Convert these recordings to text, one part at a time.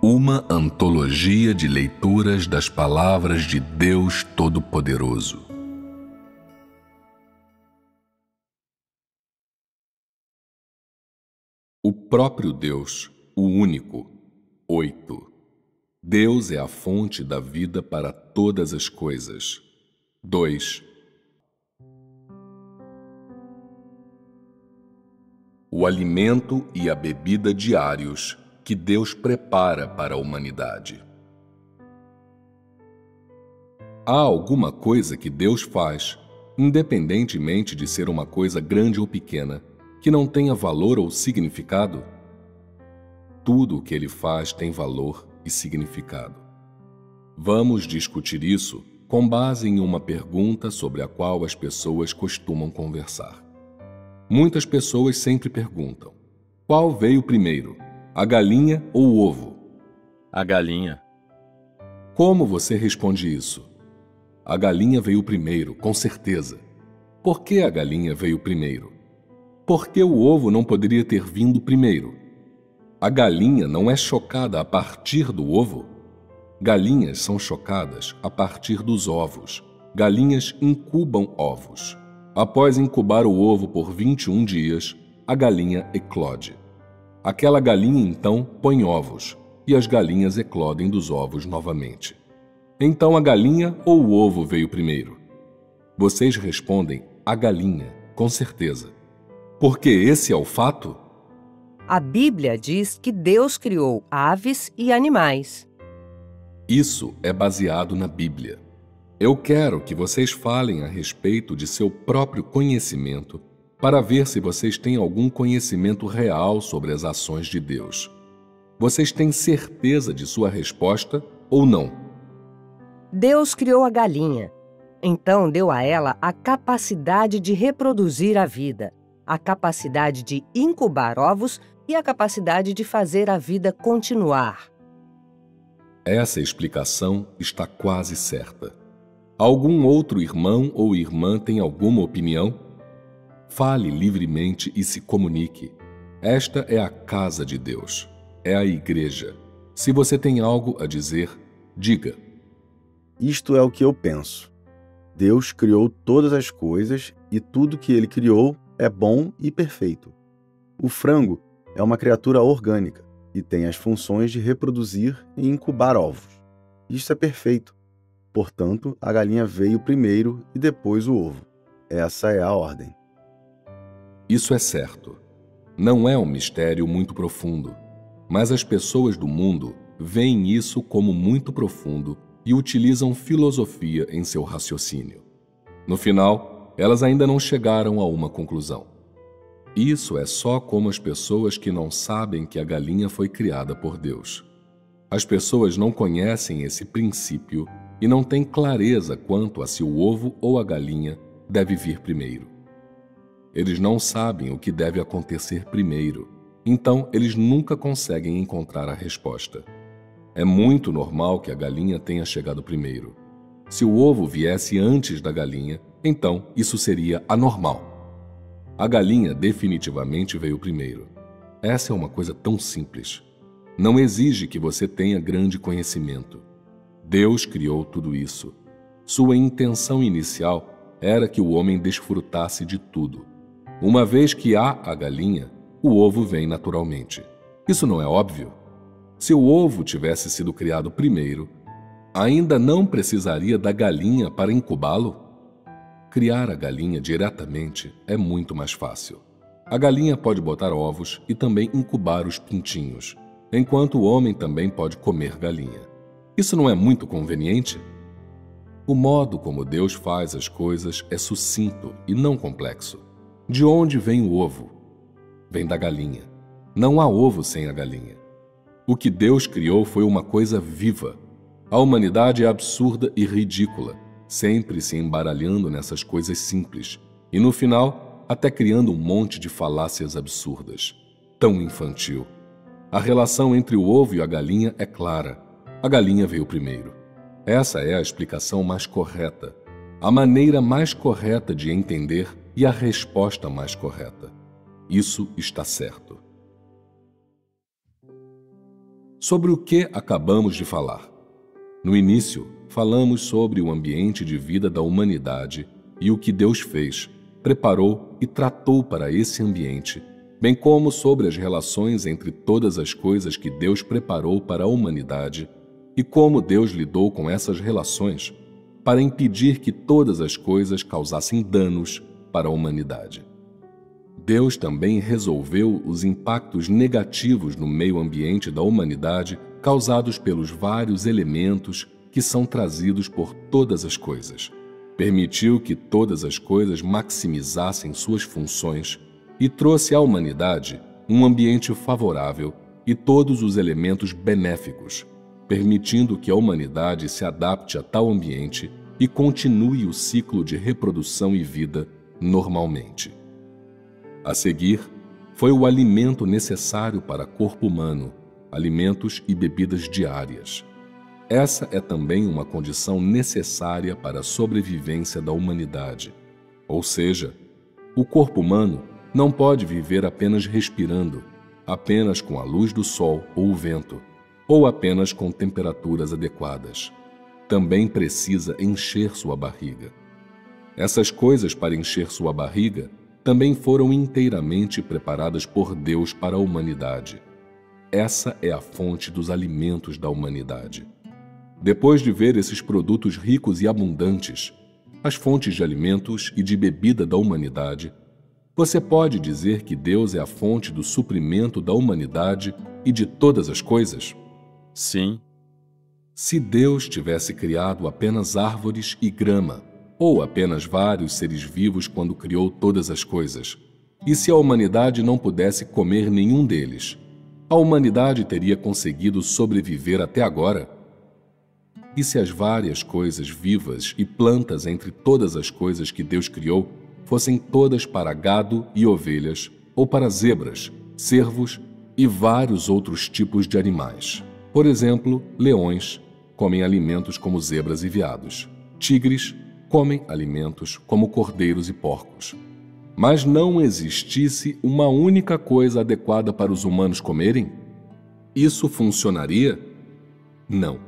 Uma antologia de leituras das palavras de Deus Todo-Poderoso. O próprio Deus, o único. 8. Deus é a fonte da vida para todas as coisas. 2. O alimento e a bebida diários que Deus prepara para a humanidade. Há alguma coisa que Deus faz, independentemente de ser uma coisa grande ou pequena, que não tenha valor ou significado? Tudo o que Ele faz tem valor e significado. Vamos discutir isso com base em uma pergunta sobre a qual as pessoas costumam conversar. Muitas pessoas sempre perguntam: qual veio primeiro, a galinha ou o ovo? A galinha. Como você responde isso? A galinha veio primeiro, com certeza. Por que a galinha veio primeiro? Por que o ovo não poderia ter vindo primeiro? A galinha não é chocada a partir do ovo? Galinhas são chocadas a partir dos ovos. Galinhas incubam ovos. Após incubar o ovo por 21 dias, a galinha eclode. Aquela galinha, então, põe ovos, e as galinhas eclodem dos ovos novamente. Então a galinha ou o ovo veio primeiro? Vocês respondem a galinha, com certeza. Porque esse é o fato? A Bíblia diz que Deus criou aves e animais. Isso é baseado na Bíblia. Eu quero que vocês falem a respeito de seu próprio conhecimento para ver se vocês têm algum conhecimento real sobre as ações de Deus. Vocês têm certeza de sua resposta ou não? Deus criou a galinha. Então deu a ela a capacidade de reproduzir a vida, a capacidade de incubar ovos e a capacidade de fazer a vida continuar. Essa explicação está quase certa. Algum outro irmão ou irmã tem alguma opinião? Fale livremente e se comunique. Esta é a casa de Deus. É a igreja. Se você tem algo a dizer, diga. Isto é o que eu penso. Deus criou todas as coisas e tudo que Ele criou é bom e perfeito. O frango é uma criatura orgânica e tem as funções de reproduzir e incubar ovos. Isso é perfeito. Portanto, a galinha veio primeiro e depois o ovo. Essa é a ordem. Isso é certo. Não é um mistério muito profundo, mas as pessoas do mundo veem isso como muito profundo e utilizam filosofia em seu raciocínio. No final, elas ainda não chegaram a uma conclusão. Isso é só como as pessoas que não sabem que a galinha foi criada por Deus. As pessoas não conhecem esse princípio e não têm clareza quanto a se o ovo ou a galinha deve vir primeiro. Eles não sabem o que deve acontecer primeiro, então eles nunca conseguem encontrar a resposta. É muito normal que a galinha tenha chegado primeiro. Se o ovo viesse antes da galinha, então isso seria anormal. A galinha definitivamente veio primeiro. Essa é uma coisa tão simples. Não exige que você tenha grande conhecimento. Deus criou tudo isso. Sua intenção inicial era que o homem desfrutasse de tudo. Uma vez que há a galinha, o ovo vem naturalmente. Isso não é óbvio? Se o ovo tivesse sido criado primeiro, ainda não precisaria da galinha para incubá-lo? Criar a galinha diretamente é muito mais fácil. A galinha pode botar ovos e também incubar os pintinhos, enquanto o homem também pode comer galinha. Isso não é muito conveniente? O modo como Deus faz as coisas é sucinto e não complexo. De onde vem o ovo? Vem da galinha. Não há ovo sem a galinha. O que Deus criou foi uma coisa viva. A humanidade é absurda e ridícula, sempre se embaralhando nessas coisas simples, e no final, até criando um monte de falácias absurdas. Tão infantil. A relação entre o ovo e a galinha é clara. A galinha veio primeiro. Essa é a explicação mais correta, a maneira mais correta de entender e a resposta mais correta. Isso está certo. Sobre o que acabamos de falar? No início, falamos sobre o ambiente de vida da humanidade e o que Deus fez, preparou e tratou para esse ambiente, bem como sobre as relações entre todas as coisas que Deus preparou para a humanidade e como Deus lidou com essas relações para impedir que todas as coisas causassem danos para a humanidade. Deus também resolveu os impactos negativos no meio ambiente da humanidade causados pelos vários elementos que são trazidos por todas as coisas. Permitiu que todas as coisas maximizassem suas funções e trouxe à humanidade um ambiente favorável e todos os elementos benéficos, permitindo que a humanidade se adapte a tal ambiente e continue o ciclo de reprodução e vida normalmente. A seguir, foi o alimento necessário para o corpo humano, alimentos e bebidas diárias. Essa é também uma condição necessária para a sobrevivência da humanidade. Ou seja, o corpo humano não pode viver apenas respirando, apenas com a luz do sol ou o vento, ou apenas com temperaturas adequadas. Também precisa encher sua barriga. Essas coisas para encher sua barriga também foram inteiramente preparadas por Deus para a humanidade. Essa é a fonte dos alimentos da humanidade. Depois de ver esses produtos ricos e abundantes, as fontes de alimentos e de bebida da humanidade, você pode dizer que Deus é a fonte do suprimento da humanidade e de todas as coisas? Sim. Se Deus tivesse criado apenas árvores e grama, ou apenas vários seres vivos quando criou todas as coisas, e se a humanidade não pudesse comer nenhum deles, a humanidade teria conseguido sobreviver até agora? E se as várias coisas vivas e plantas entre todas as coisas que Deus criou fossem todas para gado e ovelhas, ou para zebras, cervos e vários outros tipos de animais? Por exemplo, leões comem alimentos como zebras e veados. Tigres comem alimentos como cordeiros e porcos. Mas não existisse uma única coisa adequada para os humanos comerem? Isso funcionaria? Não.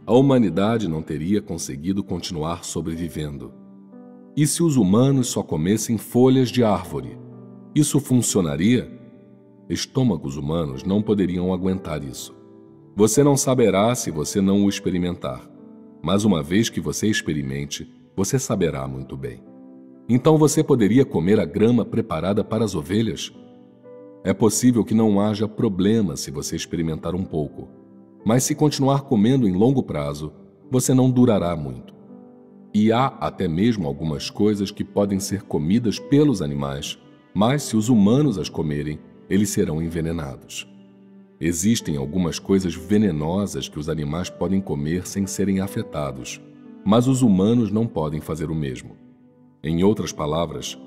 A humanidade não teria conseguido continuar sobrevivendo. E se os humanos só comessem folhas de árvore? Isso funcionaria? Estômagos humanos não poderiam aguentar isso. Você não saberá se você não o experimentar, mas uma vez que você experimente, você saberá muito bem. Então você poderia comer a grama preparada para as ovelhas? É possível que não haja problema se você experimentar um pouco, mas se continuar comendo em longo prazo, você não durará muito. E há até mesmo algumas coisas que podem ser comidas pelos animais, mas se os humanos as comerem, eles serão envenenados. Existem algumas coisas venenosas que os animais podem comer sem serem afetados, mas os humanos não podem fazer o mesmo. Em outras palavras,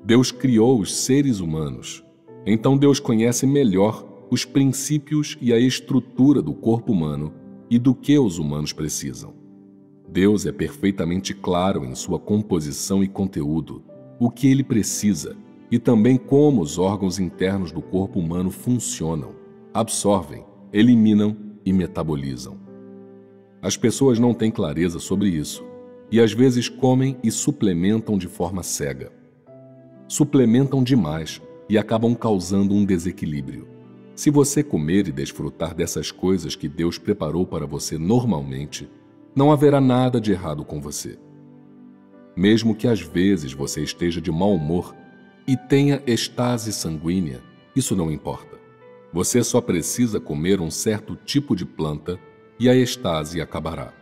Deus criou os seres humanos. Então Deus conhece melhor os princípios e a estrutura do corpo humano e do que os humanos precisam. Deus é perfeitamente claro em sua composição e conteúdo, o que ele precisa e também como os órgãos internos do corpo humano funcionam, absorvem, eliminam e metabolizam. As pessoas não têm clareza sobre isso e às vezes comem e suplementam de forma cega. Suplementam demais e acabam causando um desequilíbrio. Se você comer e desfrutar dessas coisas que Deus preparou para você normalmente, não haverá nada de errado com você. Mesmo que às vezes você esteja de mau humor e tenha estase sanguínea, isso não importa. Você só precisa comer um certo tipo de planta e a estase acabará.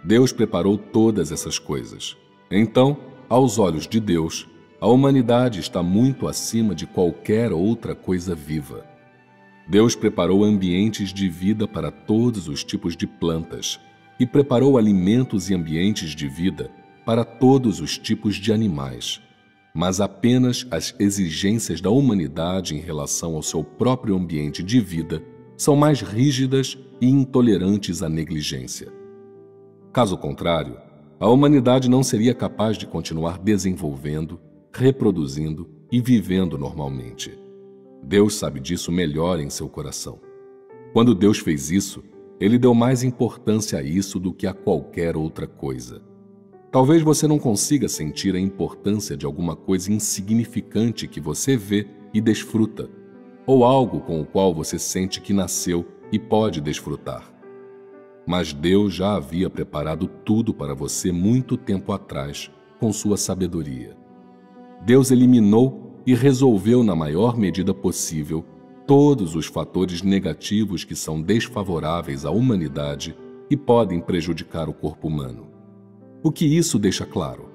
Deus preparou todas essas coisas. Então, aos olhos de Deus, a humanidade está muito acima de qualquer outra coisa viva. Deus preparou ambientes de vida para todos os tipos de plantas e preparou alimentos e ambientes de vida para todos os tipos de animais. Mas apenas as exigências da humanidade em relação ao seu próprio ambiente de vida são mais rígidas e intolerantes à negligência. Caso contrário, a humanidade não seria capaz de continuar desenvolvendo, reproduzindo e vivendo normalmente. Deus sabe disso melhor em seu coração. Quando Deus fez isso, Ele deu mais importância a isso do que a qualquer outra coisa. Talvez você não consiga sentir a importância de alguma coisa insignificante que você vê e desfruta, ou algo com o qual você sente que nasceu e pode desfrutar. Mas Deus já havia preparado tudo para você muito tempo atrás, com sua sabedoria. Deus eliminou e resolveu na maior medida possível todos os fatores negativos que são desfavoráveis à humanidade e podem prejudicar o corpo humano. O que isso deixa claro?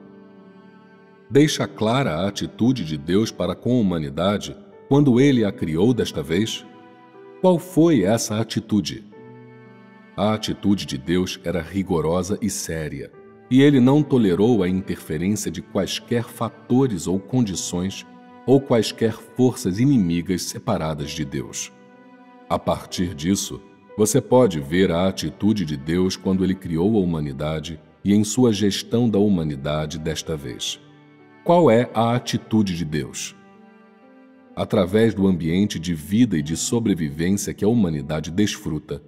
Deixa clara a atitude de Deus para com a humanidade quando Ele a criou desta vez? Qual foi essa atitude? A atitude de Deus era rigorosa e séria, e Ele não tolerou a interferência de quaisquer fatores ou condições ou quaisquer forças inimigas separadas de Deus. A partir disso, você pode ver a atitude de Deus quando Ele criou a humanidade e em sua gestão da humanidade desta vez. Qual é a atitude de Deus? Através do ambiente de vida e de sobrevivência que a humanidade desfruta,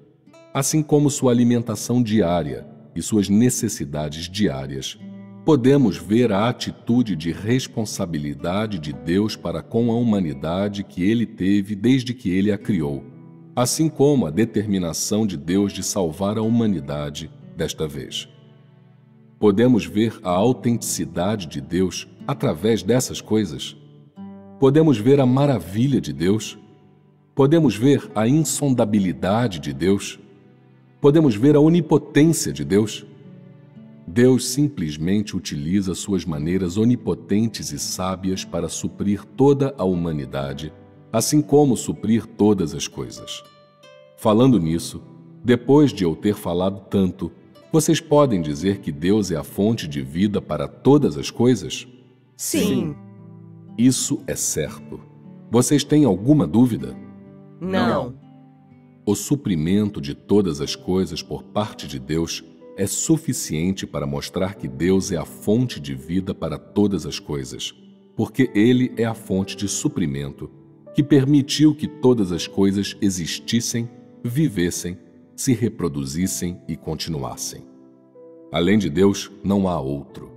assim como sua alimentação diária e suas necessidades diárias, podemos ver a atitude de responsabilidade de Deus para com a humanidade que Ele teve desde que Ele a criou, assim como a determinação de Deus de salvar a humanidade desta vez. Podemos ver a autenticidade de Deus através dessas coisas. Podemos ver a maravilha de Deus. Podemos ver a insondabilidade de Deus. Podemos ver a onipotência de Deus. Deus simplesmente utiliza suas maneiras onipotentes e sábias para suprir toda a humanidade, assim como suprir todas as coisas. Falando nisso, depois de eu ter falado tanto, vocês podem dizer que Deus é a fonte de vida para todas as coisas? Sim. Isso é certo. Vocês têm alguma dúvida? Não. O suprimento de todas as coisas por parte de Deus é suficiente para mostrar que Deus é a fonte de vida para todas as coisas, porque Ele é a fonte de suprimento que permitiu que todas as coisas existissem, vivessem, se reproduzissem e continuassem. Além de Deus, não há outro.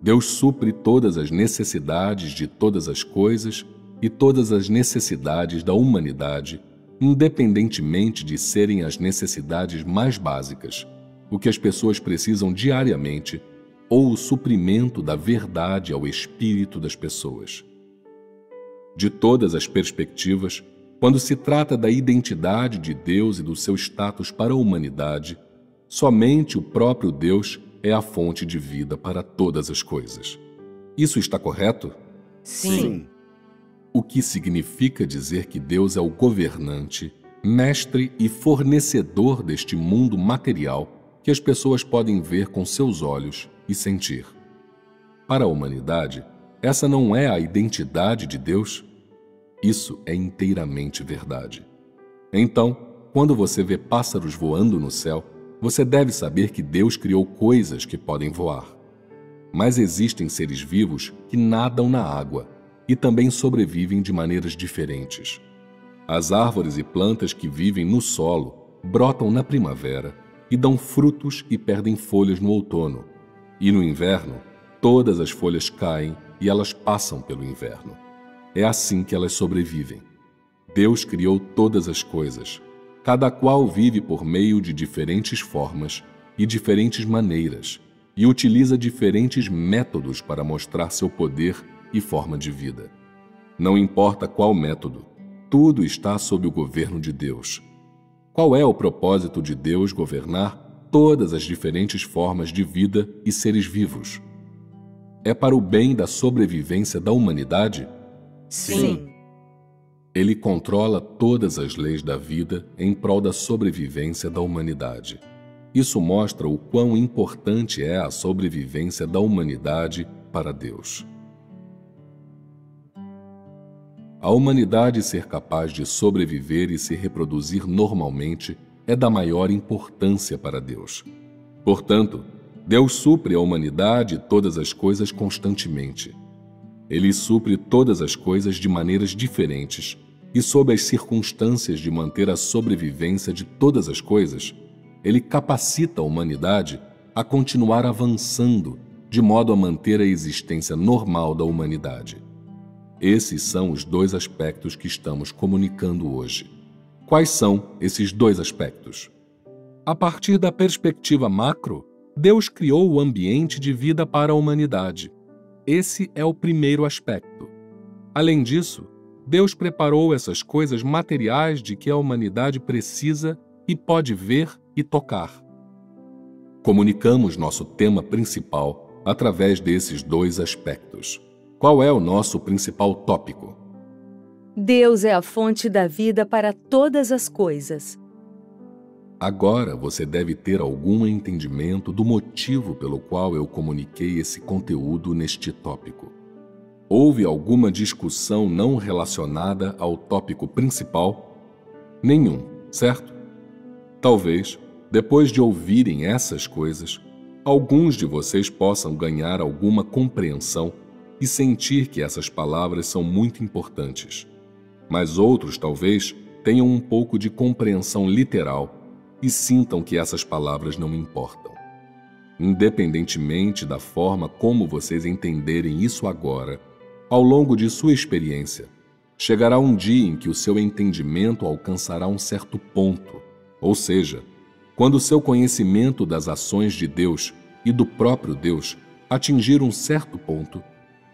Deus supre todas as necessidades de todas as coisas e todas as necessidades da humanidade, independentemente de serem as necessidades mais básicas, o que as pessoas precisam diariamente, ou o suprimento da verdade ao espírito das pessoas. De todas as perspectivas, quando se trata da identidade de Deus e do seu status para a humanidade, somente o próprio Deus é a fonte de vida para todas as coisas. Isso está correto? Sim. O que significa dizer que Deus é o governante, mestre e fornecedor deste mundo material que as pessoas podem ver com seus olhos e sentir. Para a humanidade, essa não é a identidade de Deus? Isso é inteiramente verdade. Então, quando você vê pássaros voando no céu, você deve saber que Deus criou coisas que podem voar. Mas existem seres vivos que nadam na água e também sobrevivem de maneiras diferentes. As árvores e plantas que vivem no solo brotam na primavera e dão frutos e perdem folhas no outono. E no inverno, todas as folhas caem e elas passam pelo inverno. É assim que elas sobrevivem. Deus criou todas as coisas. Cada qual vive por meio de diferentes formas e diferentes maneiras, e utiliza diferentes métodos para mostrar seu poder e forma de vida. Não importa qual método, tudo está sob o governo de Deus. Qual é o propósito de Deus governar todas as diferentes formas de vida e seres vivos? É para o bem da sobrevivência da humanidade? Sim. Ele controla todas as leis da vida em prol da sobrevivência da humanidade. Isso mostra o quão importante é a sobrevivência da humanidade para Deus. A humanidade ser capaz de sobreviver e se reproduzir normalmente é da maior importância para Deus. Portanto, Deus supre a humanidade e todas as coisas constantemente. Ele supre todas as coisas de maneiras diferentes e sob as circunstâncias de manter a sobrevivência de todas as coisas, ele capacita a humanidade a continuar avançando de modo a manter a existência normal da humanidade. Esses são os dois aspectos que estamos comunicando hoje. Quais são esses dois aspectos? A partir da perspectiva macro, Deus criou o ambiente de vida para a humanidade. Esse é o primeiro aspecto. Além disso, Deus preparou essas coisas materiais de que a humanidade precisa e pode ver e tocar. Comunicamos nosso tema principal através desses dois aspectos. Qual é o nosso principal tópico? Deus é a fonte da vida para todas as coisas. Agora você deve ter algum entendimento do motivo pelo qual eu comuniquei esse conteúdo neste tópico. Houve alguma discussão não relacionada ao tópico principal? Nenhum, certo? Talvez, depois de ouvirem essas coisas, alguns de vocês possam ganhar alguma compreensão e sentir que essas palavras são muito importantes. Mas outros, talvez, tenham um pouco de compreensão literal e sintam que essas palavras não importam. Independentemente da forma como vocês entenderem isso agora, ao longo de sua experiência, chegará um dia em que o seu entendimento alcançará um certo ponto, ou seja, quando o seu conhecimento das ações de Deus e do próprio Deus atingir um certo ponto,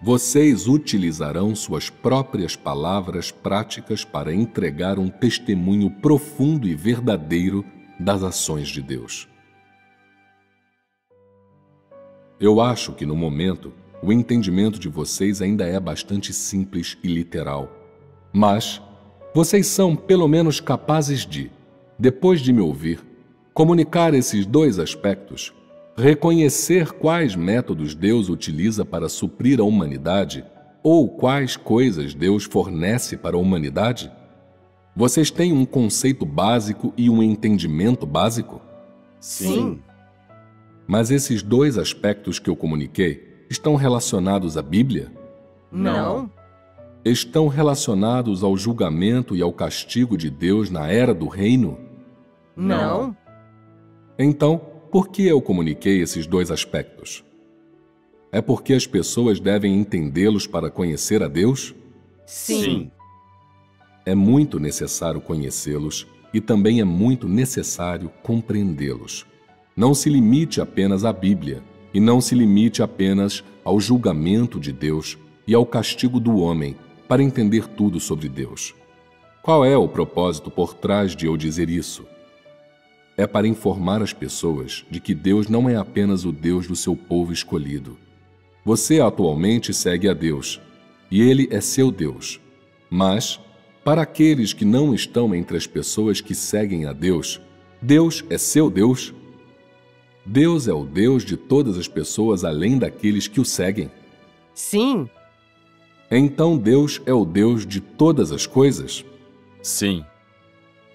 vocês utilizarão suas próprias palavras práticas para entregar um testemunho profundo e verdadeiro das ações de Deus. Eu acho que, no momento, o entendimento de vocês ainda é bastante simples e literal. Mas vocês são, pelo menos, capazes de, depois de me ouvir, comunicar esses dois aspectos, reconhecer quais métodos Deus utiliza para suprir a humanidade ou quais coisas Deus fornece para a humanidade? Vocês têm um conceito básico e um entendimento básico? Sim. Mas esses dois aspectos que eu comuniquei estão relacionados à Bíblia? Não. Estão relacionados ao julgamento e ao castigo de Deus na era do reino? Não. Então, por que eu comuniquei esses dois aspectos? É porque as pessoas devem entendê-los para conhecer a Deus? Sim. É muito necessário conhecê-los e também é muito necessário compreendê-los. Não se limite apenas à Bíblia e não se limite apenas ao julgamento de Deus e ao castigo do homem para entender tudo sobre Deus. Qual é o propósito por trás de eu dizer isso? É para informar as pessoas de que Deus não é apenas o Deus do seu povo escolhido. Você atualmente segue a Deus, e Ele é seu Deus. Mas, para aqueles que não estão entre as pessoas que seguem a Deus, Deus é seu Deus? Deus é o Deus de todas as pessoas além daqueles que o seguem? Sim. Então Deus é o Deus de todas as coisas? Sim.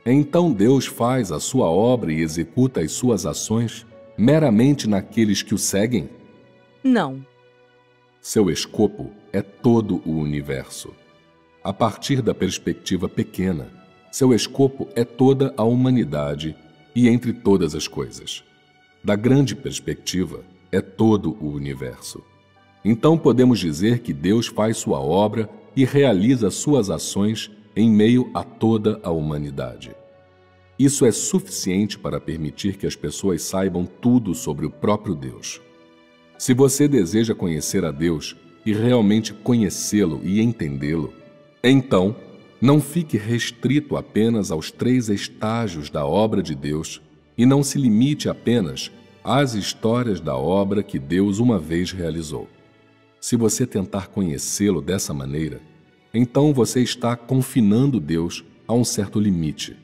Então Deus faz a sua obra e executa as suas ações meramente naqueles que o seguem? Não. Seu escopo é todo o universo. A partir da perspectiva pequena, seu escopo é toda a humanidade e entre todas as coisas. Da grande perspectiva, é todo o universo. Então podemos dizer que Deus faz sua obra e realiza suas ações em meio a toda a humanidade. Isso é suficiente para permitir que as pessoas saibam tudo sobre o próprio Deus. Se você deseja conhecer a Deus e realmente conhecê-lo e entendê-lo, então não fique restrito apenas aos 3 estágios da obra de Deus e não se limite apenas às histórias da obra que Deus uma vez realizou. Se você tentar conhecê-lo dessa maneira, então você está confinando Deus a um certo limite.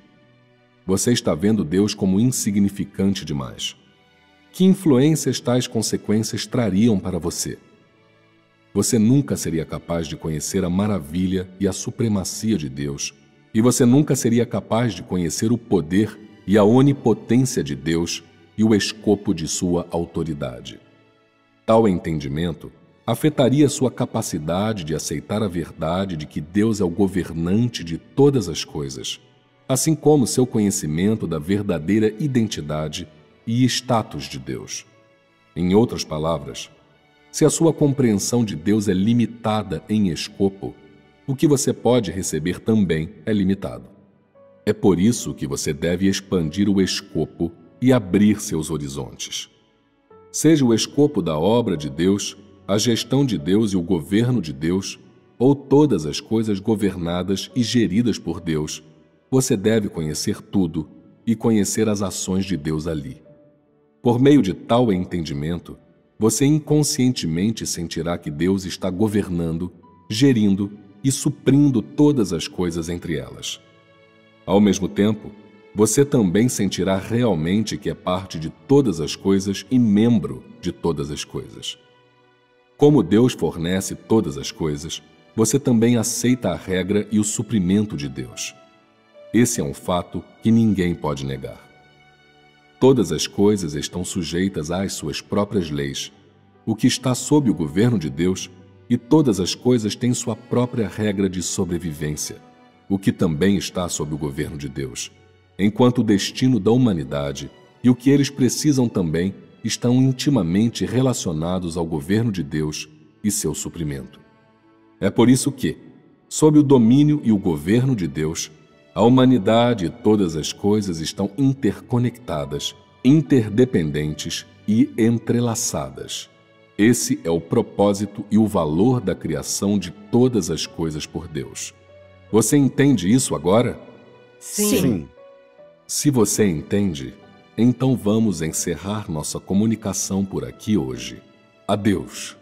Você está vendo Deus como insignificante demais. Que influências tais consequências trariam para você? Você nunca seria capaz de conhecer a maravilha e a supremacia de Deus, e você nunca seria capaz de conhecer o poder e a onipotência de Deus e o escopo de sua autoridade. Tal entendimento afetaria sua capacidade de aceitar a verdade de que Deus é o governante de todas as coisas, assim como seu conhecimento da verdadeira identidade e status de Deus. Em outras palavras, se a sua compreensão de Deus é limitada em escopo, o que você pode receber também é limitado. É por isso que você deve expandir o escopo e abrir seus horizontes. Seja o escopo da obra de Deus, a gestão de Deus e o governo de Deus, ou todas as coisas governadas e geridas por Deus, você deve conhecer tudo e conhecer as ações de Deus ali. Por meio de tal entendimento, você inconscientemente sentirá que Deus está governando, gerindo e suprindo todas as coisas entre elas. Ao mesmo tempo, você também sentirá realmente que é parte de todas as coisas e membro de todas as coisas. Como Deus fornece todas as coisas, você também aceita a regra e o suprimento de Deus. Esse é um fato que ninguém pode negar. Todas as coisas estão sujeitas às suas próprias leis, o que está sob o governo de Deus, e todas as coisas têm sua própria regra de sobrevivência, o que também está sob o governo de Deus, enquanto o destino da humanidade e o que eles precisam também estão intimamente relacionados ao governo de Deus e seu suprimento. É por isso que, sob o domínio e o governo de Deus, a humanidade e todas as coisas estão interconectadas, interdependentes e entrelaçadas. Esse é o propósito e o valor da criação de todas as coisas por Deus. Você entende isso agora? Sim. Se você entende, então vamos encerrar nossa comunicação por aqui hoje. Adeus.